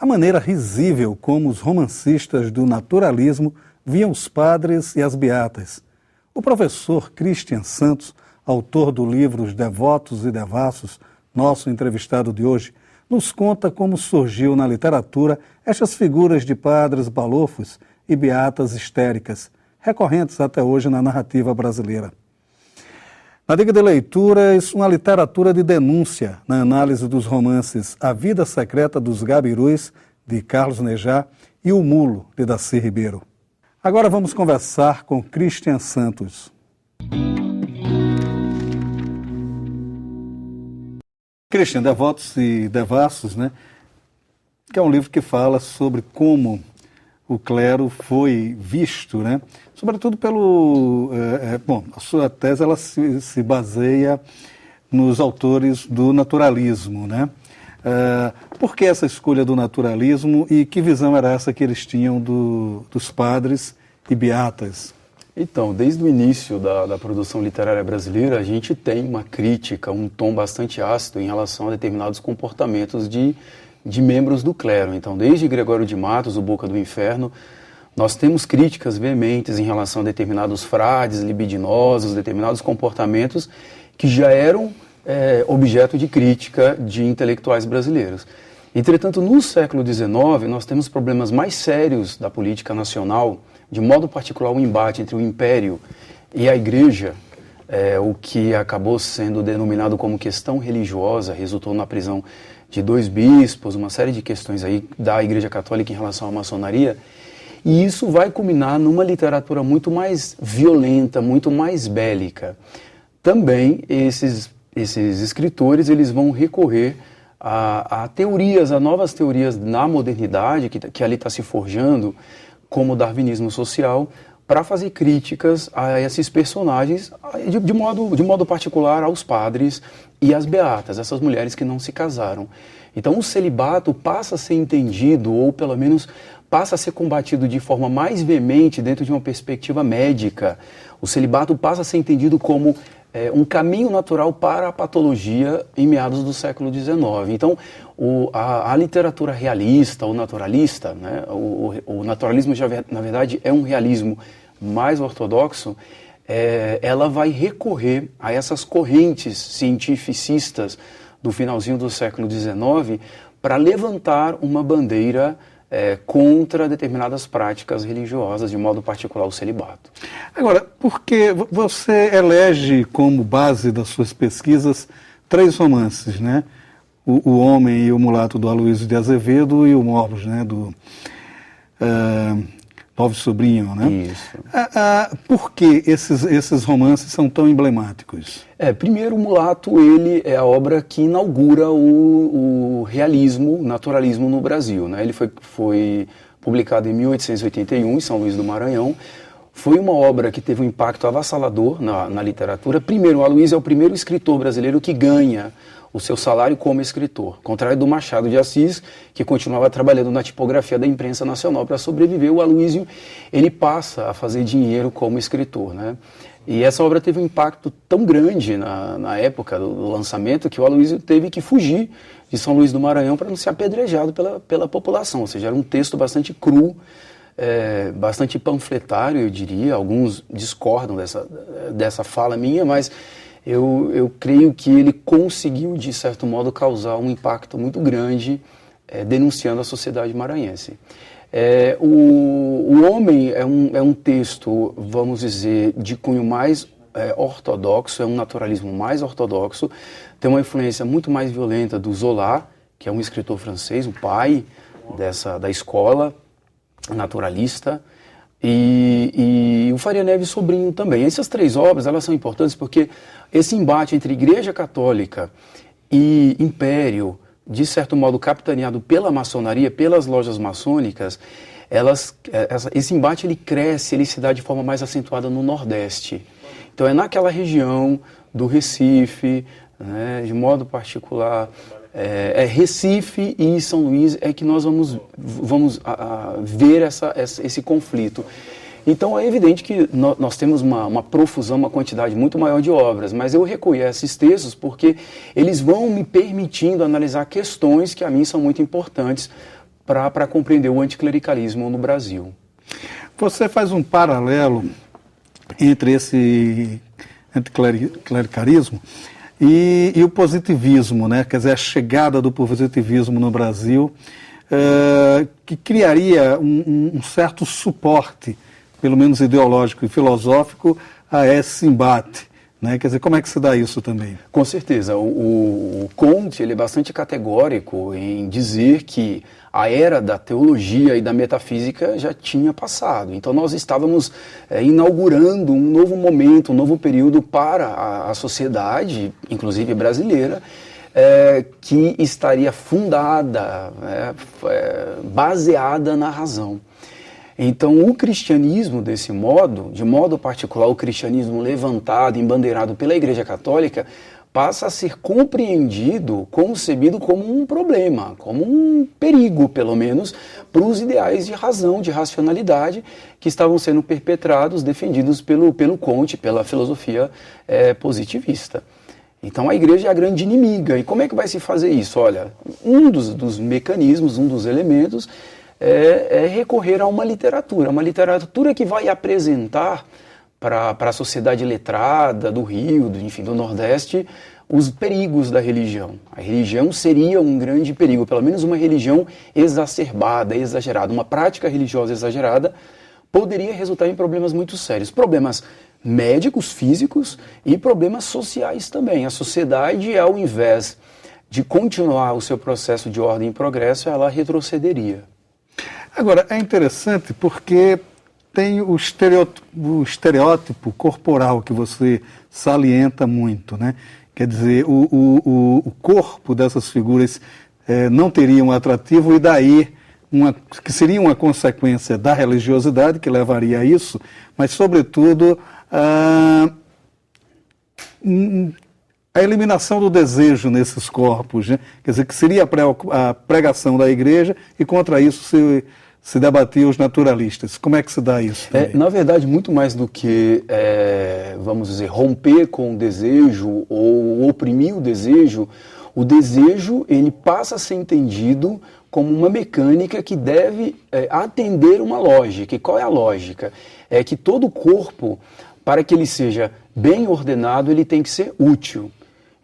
a maneira risível como os romancistas do naturalismo viam os padres e as beatas. O professor Christian Santos, autor do livro Os Devotos e Devassos, nosso entrevistado de hoje, nos conta como surgiu na literatura estas figuras de padres balofos e beatas histéricas, recorrentes até hoje na narrativa brasileira. Na dica de leituras, uma literatura de denúncia na análise dos romances A Vida Secreta dos Gabirus, de Carlos Nejá, e O Mulo, de Darcy Ribeiro. Agora vamos conversar com Christian Santos. Christian, Devotos e Devassos, né? Que é um livro que fala sobre como o clero foi visto, né? Sobretudo pelo... a sua tese ela se baseia nos autores do naturalismo, né? Por que essa escolha do naturalismo e que visão era essa que eles tinham dos padres e beatas? Então, desde o início da produção literária brasileira, a gente tem uma crítica, um tom bastante ácido em relação a determinados comportamentos de membros do clero. Então, desde Gregório de Matos, O Boca do Inferno, nós temos críticas veementes em relação a determinados frades libidinosos, determinados comportamentos que já eram objeto de crítica de intelectuais brasileiros. Entretanto, no século XIX, nós temos problemas mais sérios da política nacional, de modo particular o embate entre o Império e a Igreja, o que acabou sendo denominado como questão religiosa, resultou na prisão de 2 bispos, uma série de questões aí da Igreja Católica em relação à maçonaria, e isso vai culminar numa literatura muito mais violenta, muito mais bélica. Também esses escritores eles vão recorrer a teorias, a novas teorias na modernidade que ali está se forjando, como o darwinismo social, para fazer críticas a esses personagens, de modo particular aos padres e às beatas, essas mulheres que não se casaram. Então o celibato passa a ser entendido, ou pelo menos passa a ser combatido de forma mais veemente dentro de uma perspectiva médica. O celibato passa a ser entendido como um caminho natural para a patologia em meados do século XIX. Então, a literatura realista ou naturalista, né, o naturalismo, na verdade, é um realismo mais ortodoxo, ela vai recorrer a essas correntes cientificistas do finalzinho do século XIX para levantar uma bandeira contra determinadas práticas religiosas, de modo particular o celibato. Agora, porque você elege como base das suas pesquisas 3 romances, né? O Homem e o Mulato, do Aloysio de Azevedo, e o Morbos, né? Do Novo Sobrinho, né? Isso. Por que esses romances são tão emblemáticos? Primeiro, o Mulato, ele é a obra que inaugura o realismo, o naturalismo no Brasil, né? Ele foi publicado em 1881, em São Luís do Maranhão. Foi uma obra que teve um impacto avassalador na literatura. Primeiro, o Aloysio é o primeiro escritor brasileiro que ganha o seu salário como escritor, contrário do Machado de Assis, que continuava trabalhando na tipografia da imprensa nacional para sobreviver. O Aloysio, ele passa a fazer dinheiro como escritor, né? E essa obra teve um impacto tão grande na época do lançamento que o Aloysio teve que fugir de São Luís do Maranhão para não ser apedrejado pela população, ou seja, era um texto bastante cru, bastante panfletário, eu diria. Alguns discordam dessa fala minha, mas eu creio que ele conseguiu, de certo modo, causar um impacto muito grande denunciando a sociedade maranhense. O Homem é um texto, vamos dizer, de cunho mais ortodoxo, é um naturalismo mais ortodoxo, tem uma influência muito mais violenta do Zola, que é um escritor francês, o pai da escola naturalista, e o Faria Neves Sobrinho também. Essas 3 obras, elas são importantes porque esse embate entre Igreja Católica e Império, de certo modo capitaneado pela maçonaria, pelas lojas maçônicas, esse embate ele cresce, ele se dá de forma mais acentuada no Nordeste. Então é naquela região do Recife, né, de modo particular, Recife e São Luís é que nós vamos ver esse conflito. Então é evidente que nós temos uma profusão, uma quantidade muito maior de obras, mas eu recolhi esses textos porque eles vão me permitindo analisar questões que a mim são muito importantes para compreender o anticlericalismo no Brasil. Você faz um paralelo entre esse anticlericalismo e o positivismo, né? Quer dizer, a chegada do positivismo no Brasil, que criaria um certo suporte, pelo menos ideológico e filosófico, a esse embate. Né? Quer dizer, como é que se dá isso também? Com certeza. O Comte ele é bastante categórico em dizer que a era da teologia e da metafísica já tinha passado. Então nós estávamos inaugurando um novo momento, um novo período para a sociedade, inclusive brasileira, que estaria fundada, baseada na razão. Então, o cristianismo, desse modo, de modo particular, o cristianismo levantado, embandeirado pela Igreja Católica, passa a ser compreendido, concebido como um problema, como um perigo, pelo menos, para os ideais de razão, de racionalidade, que estavam sendo perpetrados, defendidos pelo Comte, pela filosofia positivista. Então, a Igreja é a grande inimiga. E como é que vai se fazer isso? Olha, um dos mecanismos, um dos elementos é recorrer a uma literatura que vai apresentar para a sociedade letrada do Rio, enfim, do Nordeste, os perigos da religião. A religião seria um grande perigo, pelo menos uma religião exacerbada, exagerada. Uma prática religiosa exagerada poderia resultar em problemas muito sérios. Problemas médicos, físicos e problemas sociais também. A sociedade, ao invés de continuar o seu processo de ordem e progresso, ela retrocederia. Agora, é interessante porque tem o estereótipo corporal que você salienta muito, né? Quer dizer, o corpo dessas figuras não teria um atrativo e daí que seria uma consequência da religiosidade que levaria a isso, mas sobretudo a eliminação do desejo nesses corpos, né? Quer dizer, que seria a pregação da Igreja e contra isso se debatiam os naturalistas. Como é que se dá isso? Na verdade, muito mais do que, vamos dizer, romper com o desejo ou oprimir o desejo ele passa a ser entendido como uma mecânica que deve atender uma lógica. E qual é a lógica? É que todo corpo, para que ele seja bem ordenado, ele tem que ser útil.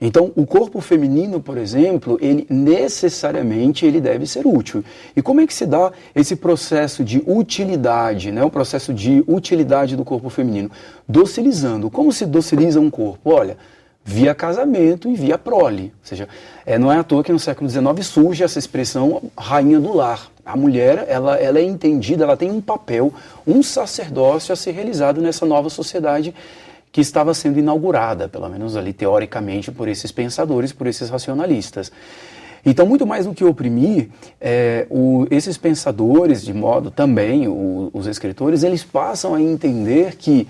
Então, o corpo feminino, por exemplo, ele necessariamente ele deve ser útil. E como é que se dá esse processo de utilidade, né? O processo de utilidade do corpo feminino? Docilizando. Como se dociliza um corpo? Olha, via casamento e via prole. Ou seja, não é à toa que no século XIX surge essa expressão rainha do lar. A mulher, ela é entendida, ela tem um papel, um sacerdócio a ser realizado nessa nova sociedade que estava sendo inaugurada, pelo menos ali teoricamente, por esses pensadores, por esses racionalistas. Então, muito mais do que oprimir, esses pensadores, de modo também, os escritores, eles passam a entender que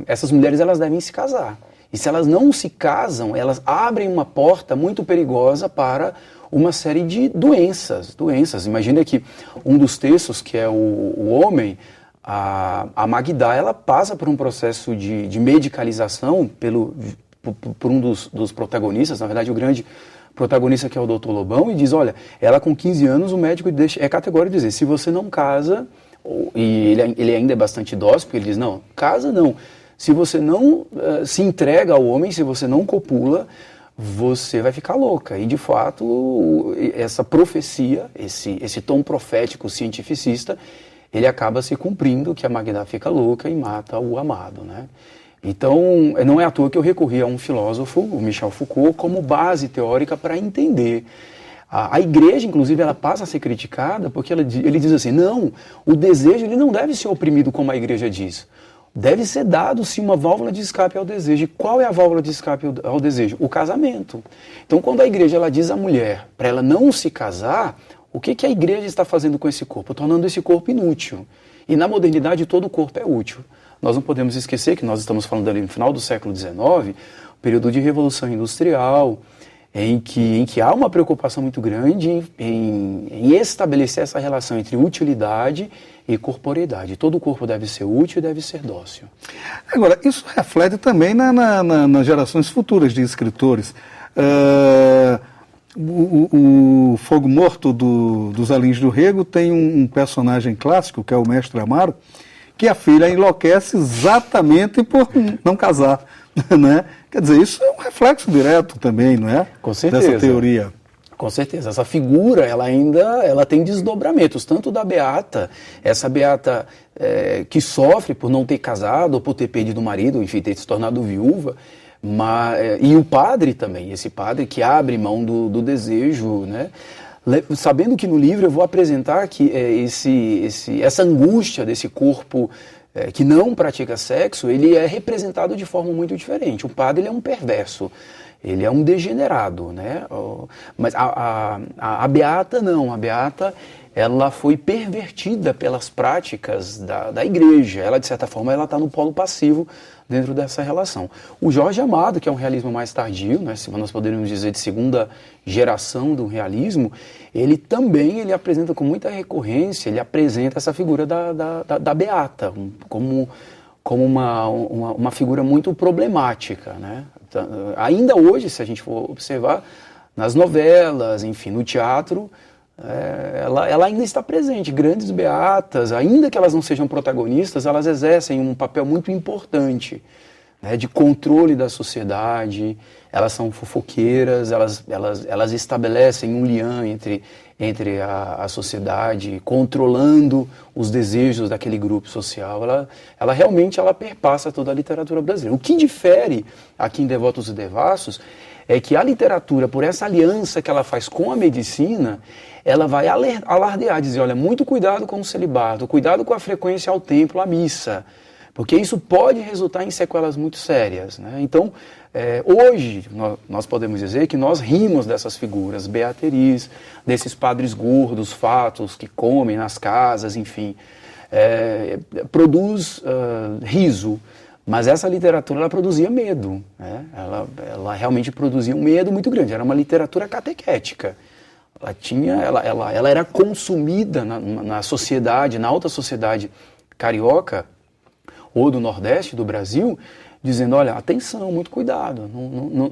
essas mulheres elas devem se casar. E se elas não se casam, elas abrem uma porta muito perigosa para uma série de doenças. Imagina que um dos textos, que é o homem, a Magda, ela passa por um processo de medicalização por um dos protagonistas, na verdade o grande protagonista, que é o Dr. Lobão, e diz, olha, ela com 15 anos, o médico é categórico dizer, se você não casa, e ele ainda é bastante dócil, porque ele diz, não, casa não, se você não se entrega ao homem, se você não copula, você vai ficar louca. E de fato, essa profecia, esse tom profético cientificista, ele acaba se cumprindo, que a Magda fica louca e mata o amado, né? Então, não é à toa que eu recorri a um filósofo, o Michel Foucault, como base teórica para entender. A Igreja, inclusive, ela passa a ser criticada porque ele diz assim, não, o desejo ele não deve ser oprimido como a Igreja diz. Deve ser dado, sim, uma válvula de escape ao desejo. E qual é a válvula de escape ao desejo? O casamento. Então, quando a Igreja ela diz à mulher para ela não se casar, o que a Igreja está fazendo com esse corpo? Tornando esse corpo inútil. E na modernidade todo corpo é útil. Nós não podemos esquecer que nós estamos falando ali no final do século XIX, período de Revolução Industrial, em que há uma preocupação muito grande em estabelecer essa relação entre utilidade e corporeidade. Todo corpo deve ser útil e deve ser dócil. Agora, isso reflete também nas gerações futuras de escritores. O Fogo Morto dos Alins do Rego tem um personagem clássico, que é o Mestre Amaro, que a filha enlouquece exatamente por não casar, né? Quer dizer, isso é um reflexo direto também, não é? Com certeza. Dessa teoria. Com certeza. Essa figura, ela tem desdobramentos, tanto da Beata, essa Beata que sofre por não ter casado, ou por ter perdido o marido, enfim, ter se tornado viúva, e o padre também, esse padre que abre mão do desejo, né? Sabendo que no livro eu vou apresentar que essa angústia desse corpo que não pratica sexo, ele é representado de forma muito diferente. O padre, ele é um perverso, ele é um degenerado, né? Mas a Beata não, a Beata, ela foi pervertida pelas práticas da igreja. Ela, de certa forma, ela está no polo passivo dentro dessa relação. O Jorge Amado, que é um realismo mais tardio, né, se nós poderíamos dizer de segunda geração do realismo, ele também apresenta com muita recorrência, ele apresenta essa figura da Beata como uma figura muito problemática, né? Ainda hoje, se a gente for observar, nas novelas, enfim, no teatro, ela ainda está presente. Grandes beatas, ainda que elas não sejam protagonistas, elas exercem um papel muito importante, né, de controle da sociedade. Elas são fofoqueiras, elas estabelecem um lien entre a sociedade, controlando os desejos daquele grupo social. Ela realmente perpassa toda a literatura brasileira. O que difere aqui em Devotos e Devassos é que a literatura, por essa aliança que ela faz com a medicina, ela vai alardear, dizer, olha, muito cuidado com o celibato, cuidado com a frequência ao templo, à missa, porque isso pode resultar em sequelas muito sérias, né? Então, hoje, nós podemos dizer que nós rimos dessas figuras beateris, desses padres gordos, fatos, que comem nas casas, enfim, produz riso. Mas essa literatura, ela produzia medo, né? Ela realmente produzia um medo muito grande. Era uma literatura catequética. Ela era consumida na sociedade, na alta sociedade carioca ou do Nordeste do Brasil, dizendo, olha, atenção, muito cuidado.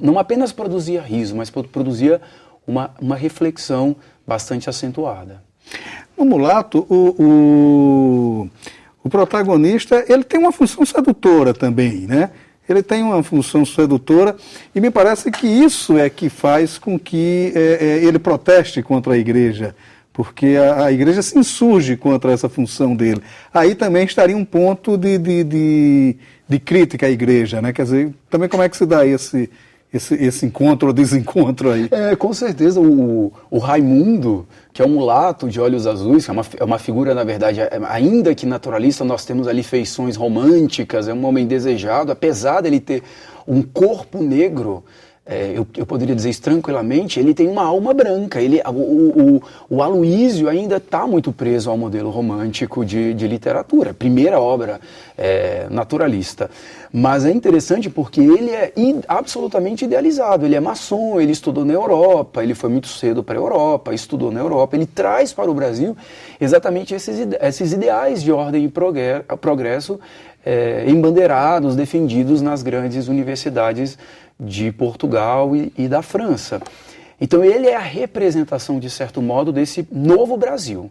Não apenas produzia riso, mas produzia uma reflexão bastante acentuada. No Mulato, o protagonista, ele tem uma função sedutora também, né? Ele tem uma função sedutora e me parece que isso é que faz com que ele proteste contra a igreja, porque a igreja se insurge contra essa função dele. Aí também estaria um ponto de crítica à igreja, né? Quer dizer, também como é que se dá esse encontro ou desencontro aí? Com certeza, o Raimundo, que é um mulato de olhos azuis, que é uma figura, na verdade, ainda que naturalista, nós temos ali feições românticas, é um homem desejado, apesar dele ter um corpo negro, eu poderia dizer isso tranquilamente, ele tem uma alma branca. O Aloísio ainda está muito preso ao modelo romântico de literatura, primeira obra naturalista. Mas é interessante porque ele é absolutamente idealizado, ele é maçom, ele estudou na Europa, ele foi muito cedo para a Europa, estudou na Europa, ele traz para o Brasil exatamente esses ideais de ordem e progresso embandeirados, defendidos nas grandes universidades de Portugal e da França. Então ele é a representação, de certo modo, desse novo Brasil.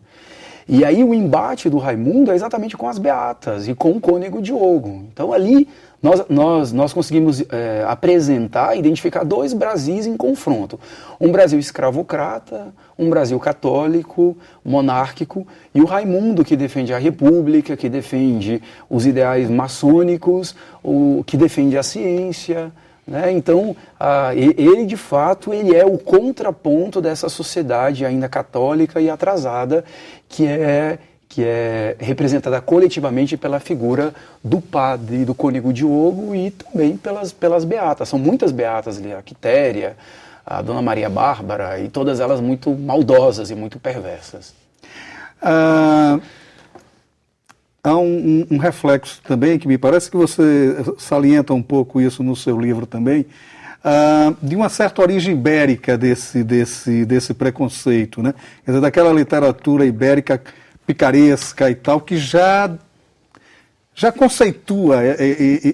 E aí o embate do Raimundo é exatamente com as beatas e com o cônego Diogo. Então ali nós conseguimos apresentar, identificar dois Brasis em confronto. Um Brasil escravocrata, um Brasil católico, monárquico, e o Raimundo que defende a república, que defende os ideais maçônicos, que defende a ciência, né? Então, ele de fato ele é o contraponto dessa sociedade ainda católica e atrasada, que é representada coletivamente pela figura do padre, do cônego Diogo e também pelas beatas. São muitas beatas ali, a Quitéria, a Dona Maria Bárbara, e todas elas muito maldosas e muito perversas. Há um reflexo também, que me parece que você salienta um pouco isso no seu livro também, de uma certa origem ibérica desse preconceito, né? Quer dizer, daquela literatura ibérica picaresca e tal, que já já conceitua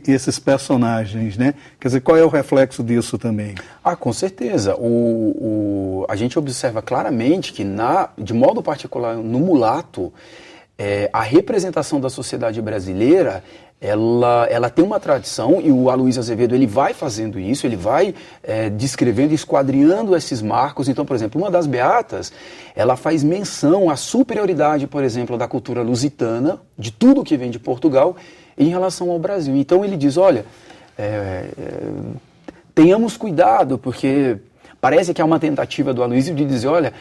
esses personagens, né? Quer dizer, qual é o reflexo disso também? Com certeza. A gente observa claramente que, de modo particular, no Mulato, a representação da sociedade brasileira, ela tem uma tradição, e o Aloysio Azevedo ele vai fazendo isso, ele vai descrevendo, esquadrinhando esses marcos. Então, por exemplo, uma das beatas, ela faz menção à superioridade, por exemplo, da cultura lusitana, de tudo que vem de Portugal, em relação ao Brasil. Então ele diz, olha, tenhamos cuidado, porque parece que há uma tentativa do Aloysio de dizer, olha,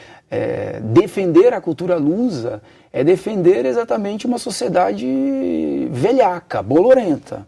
defender a cultura lusa é defender exatamente uma sociedade velhaca, bolorenta.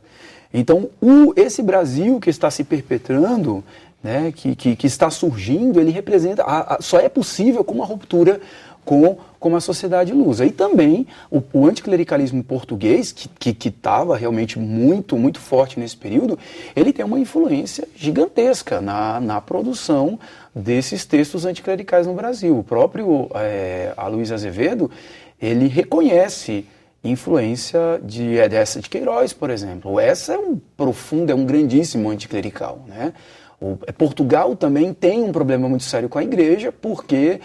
Então, esse Brasil que está se perpetrando, né, que está surgindo, ele representa, só é possível com uma ruptura com a sociedade lusa. E também o anticlericalismo português, que estava realmente muito, muito forte nesse período, ele tem uma influência gigantesca na produção desses textos anticlericais no Brasil. O próprio Aloysio Azevedo, ele reconhece influência de Essa de Queiroz, por exemplo. Essa é um grandíssimo anticlerical, né? Portugal também tem um problema muito sério com a igreja, porque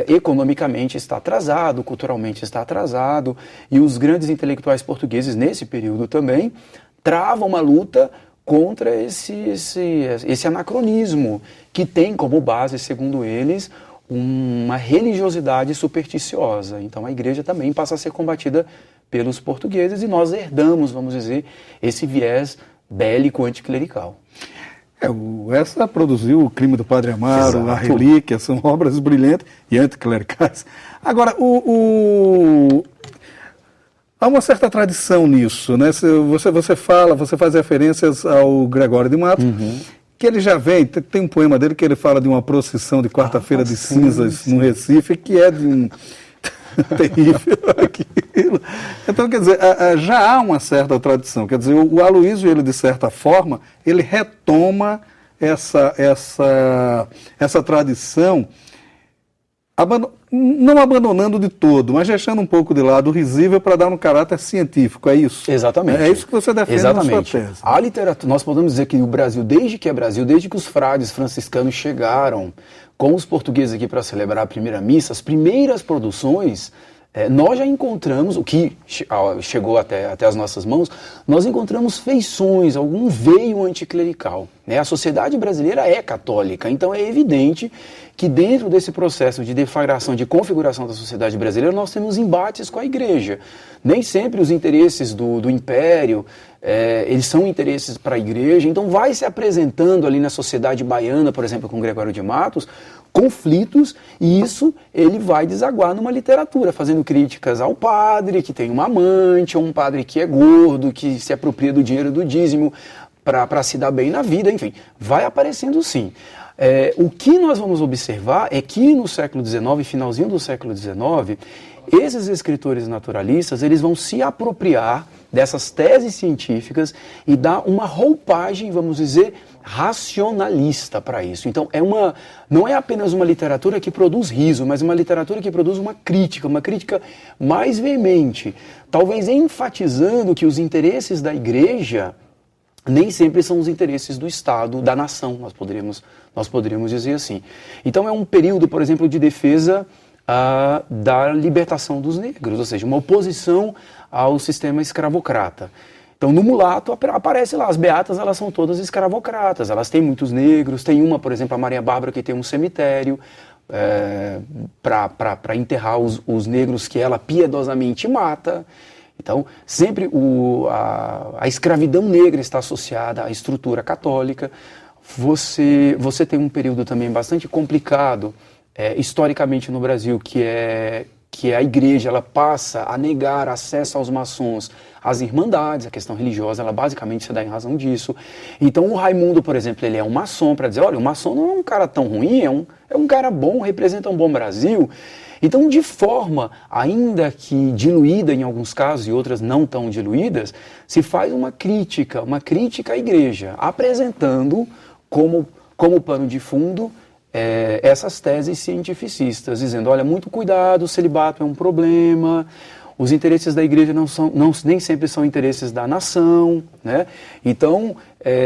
economicamente está atrasado, culturalmente está atrasado, e os grandes intelectuais portugueses, nesse período também, travam uma luta contra esse anacronismo, que tem como base, segundo eles, uma religiosidade supersticiosa. Então a igreja também passa a ser combatida pelos portugueses, e nós herdamos, vamos dizer, esse viés bélico anticlerical. Essa produziu O Crime do Padre Amaro, Exato. A Relíquia, são obras brilhantes e anticlericais. Agora, há uma certa tradição nisso, né? Você faz referências ao Gregório de Matos, que ele já vem, tem um poema dele que ele fala de uma procissão de quarta-feira de cinzas no Recife, que é de um... terrível aquilo. Então, quer dizer, já há uma certa tradição. Quer dizer, o Aloysio, ele de certa forma, ele retoma essa tradição, não abandonando de todo, mas deixando um pouco de lado o risível para dar um caráter científico, é isso? Exatamente. É isso que você defende na sua tese. A literatura, nós podemos dizer que o Brasil, desde que os frades franciscanos chegaram com os portugueses aqui para celebrar a primeira missa, as primeiras produções, nós já encontramos, o que chegou até as nossas mãos, nós encontramos feições, algum veio anticlerical, né? A sociedade brasileira é católica, então é evidente que dentro desse processo de deflagração, de configuração da sociedade brasileira, nós temos embates com a igreja. Nem sempre os interesses do império, eles são interesses para a igreja, então vai se apresentando ali na sociedade baiana, por exemplo, com Gregório de Matos, conflitos, e isso ele vai desaguar numa literatura, fazendo críticas ao padre que tem uma amante, ou um padre que é gordo, que se apropria do dinheiro do dízimo para se dar bem na vida, enfim, vai aparecendo sim. O que nós vamos observar é que no século XIX, finalzinho do século XIX, esses escritores naturalistas, eles vão se apropriar dessas teses científicas e dar uma roupagem, vamos dizer, racionalista para isso. Então, não é apenas uma literatura que produz riso, mas uma literatura que produz uma crítica mais veemente, talvez enfatizando que os interesses da igreja nem sempre são os interesses do Estado, da nação, nós poderíamos dizer assim. Então é um período, por exemplo, de defesa da libertação dos negros, ou seja, uma oposição ao sistema escravocrata. Então no Mulato aparece lá, as beatas, elas são todas escravocratas, elas têm muitos negros, tem uma, por exemplo, a Maria Bárbara, que tem um cemitério para enterrar os negros que ela piedosamente mata. Então, sempre a escravidão negra está associada à estrutura católica. Você tem um período também bastante complicado, historicamente no Brasil, que a igreja ela passa a negar acesso aos maçons, às irmandades, a questão religiosa, ela basicamente se dá em razão disso. Então o Raimundo, por exemplo, ele é um maçom para dizer, olha, o maçom não é um cara tão ruim, é um cara bom, representa um bom Brasil. Então, de forma, ainda que diluída em alguns casos e outras não tão diluídas, se faz uma crítica à igreja, apresentando como pano de fundo essas teses cientificistas, dizendo, olha, muito cuidado, o celibato é um problema, os interesses da igreja nem sempre são interesses da nação, né? Então,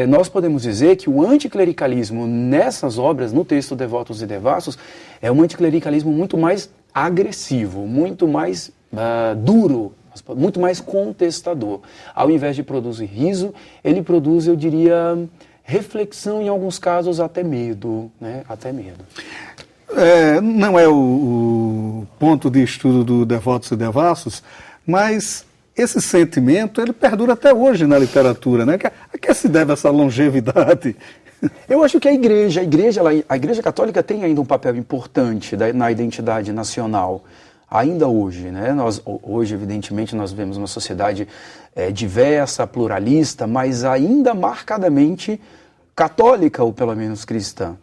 nós podemos dizer que o anticlericalismo nessas obras, no texto Devotos e Devassos, é um anticlericalismo muito mais agressivo, muito mais duro, muito mais contestador. Ao invés de produzir riso, ele produz, eu diria, reflexão, em alguns casos até medo, né? Até medo. Não é o ponto de estudo do Devotos e Devassos, mas esse sentimento ele perdura até hoje na literatura, né? A que se deve essa longevidade? Eu acho que a Igreja Católica tem ainda um papel importante na identidade nacional, ainda hoje, né? Hoje, evidentemente, nós vemos uma sociedade diversa, pluralista, mas ainda marcadamente católica, ou pelo menos cristã.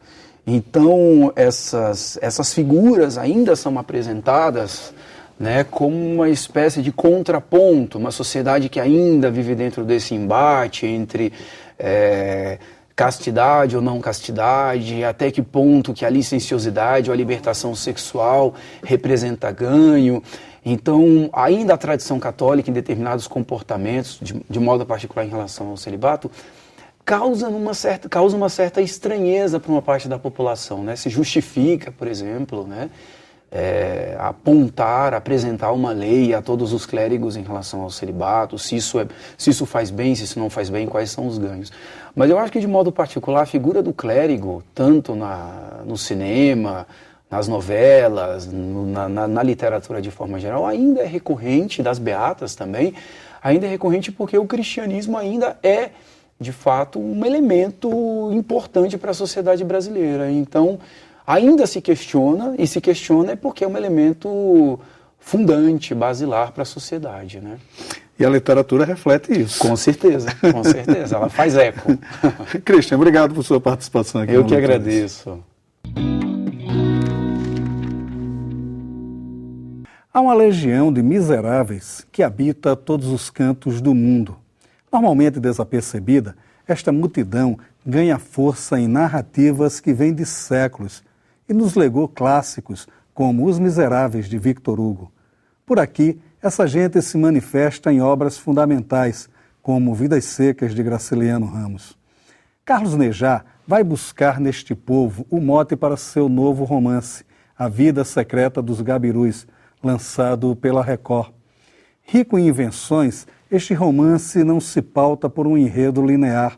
Então, essas figuras ainda são apresentadas, né, como uma espécie de contraponto, uma sociedade que ainda vive dentro desse embate entre castidade ou não castidade, até que ponto que a licenciosidade ou a libertação sexual representa ganho. Então, ainda a tradição católica em determinados comportamentos, de modo particular em relação ao celibato, causa uma certa estranheza para uma parte da população, né? Se justifica, por exemplo, né, apresentar uma lei a todos os clérigos em relação ao celibato, se isso faz bem, se isso não faz bem, quais são os ganhos. Mas eu acho que, de modo particular, a figura do clérigo, tanto no cinema, nas novelas, na literatura de forma geral, ainda é recorrente, das beatas também, ainda é recorrente porque o cristianismo ainda é, de fato, um elemento importante para a sociedade brasileira. Então, ainda se questiona, e se questiona é porque é um elemento fundante, basilar para a sociedade, né? E a literatura reflete isso. Com certeza, ela faz eco. Cristian, obrigado por sua participação aqui. Eu que agradeço. Há uma legião de miseráveis que habita todos os cantos do mundo. Normalmente desapercebida, esta multidão ganha força em narrativas que vêm de séculos e nos legou clássicos como Os Miseráveis, de Victor Hugo. Por aqui, essa gente se manifesta em obras fundamentais, como Vidas Secas, de Graciliano Ramos. Carlos Nejar vai buscar neste povo o mote para seu novo romance, A Vida Secreta dos Gabirus, lançado pela Record. Rico em invenções, este romance não se pauta por um enredo linear.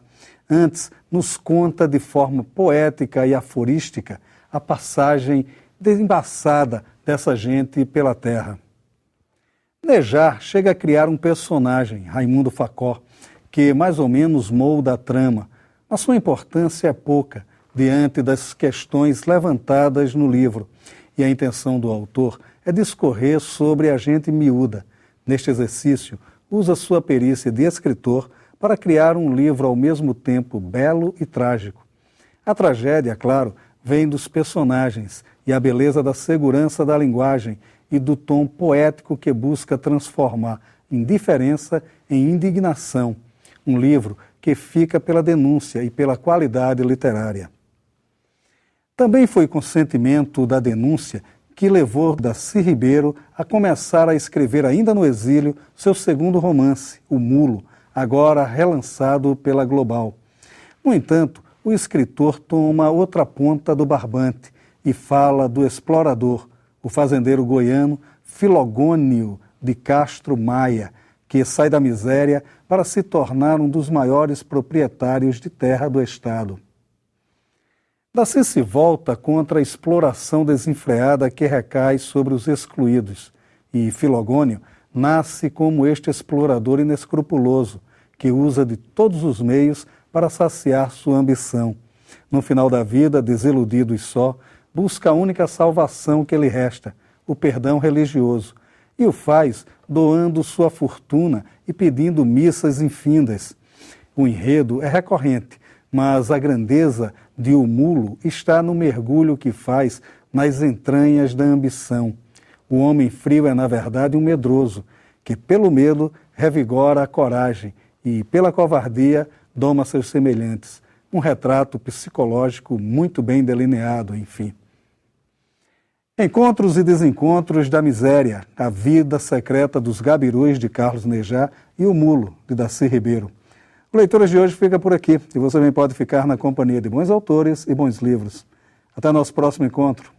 Antes, nos conta de forma poética e aforística a passagem desembaçada dessa gente pela terra. Nejar chega a criar um personagem, Raimundo Facó, que mais ou menos molda a trama, mas sua importância é pouca diante das questões levantadas no livro, e a intenção do autor é discorrer sobre a gente miúda. Neste exercício, usa sua perícia de escritor para criar um livro ao mesmo tempo belo e trágico. A tragédia, claro, vem dos personagens e a beleza da segurança da linguagem e do tom poético que busca transformar indiferença em indignação. Um livro que fica pela denúncia e pela qualidade literária. Também foi consentimento da denúncia que levou Darcy Ribeiro a começar a escrever ainda no exílio seu segundo romance, O Mulo, agora relançado pela Global. No entanto, o escritor toma outra ponta do barbante e fala do explorador, o fazendeiro goiano Filogônio de Castro Maia, que sai da miséria para se tornar um dos maiores proprietários de terra do estado. Darcy se volta contra a exploração desenfreada que recai sobre os excluídos, e Filogônio nasce como este explorador inescrupuloso, que usa de todos os meios para saciar sua ambição. No final da vida, desiludido e só, busca a única salvação que lhe resta, o perdão religioso, e o faz doando sua fortuna e pedindo missas infindas. O enredo é recorrente, mas a grandeza de O Mulo está no mergulho que faz nas entranhas da ambição. O homem frio é, na verdade, um medroso, que pelo medo revigora a coragem e, pela covardia, doma seus semelhantes. Um retrato psicológico muito bem delineado, enfim. Encontros e desencontros da miséria, a vida secreta dos gabirus de Carlos Nejá e o mulo de Darcy Ribeiro. O Leituras de hoje fica por aqui e você também pode ficar na companhia de bons autores e bons livros. Até nosso próximo encontro.